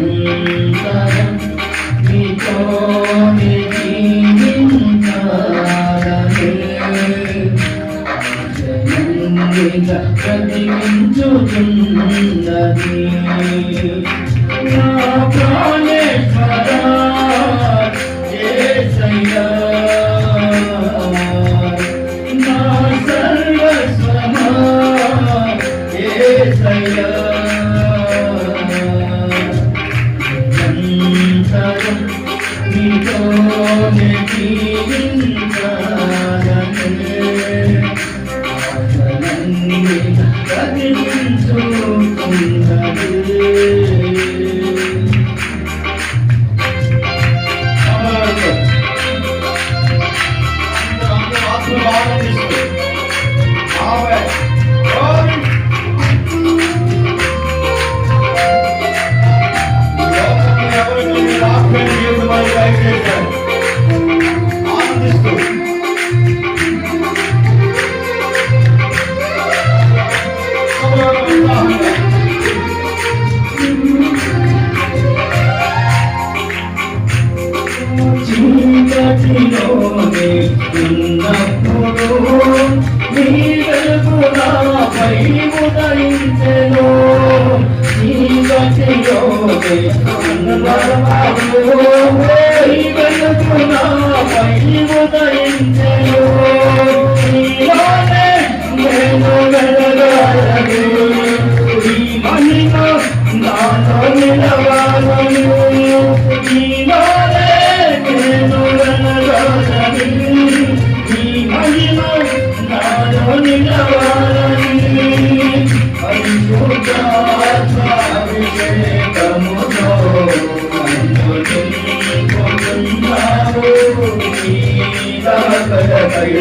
నిరంతరం నీతోనే జీవించాలని ఆశయంగా ప్రతిమించుచున్నది నా ప్రాణేశ్వరా యేసయ్యా నా సర్వస్వమా యేసయ్యా నీతోనే జీవించాలని ఆశలన్నీ ప్రతిబింబించుతున్నది. చీకటిలోనే ఉన్నప్పుడు నీ వెలుగు నాపై ఉదయించెను. చీకటిలోనే ఉన్నప్పుడు నీ వెలుగు నాపై ఉదయించెను. నీలోనే నేను వెలగాలని నీ మహిమ నాలో నిలవాలని నీలోనే నేను వెలగాలని నీ మహిమ నాలో నిలవాలని పరిశుద్ధాత్మాభిషేకముతో నన్ను నింపుతున్నావు నీ దాకడపై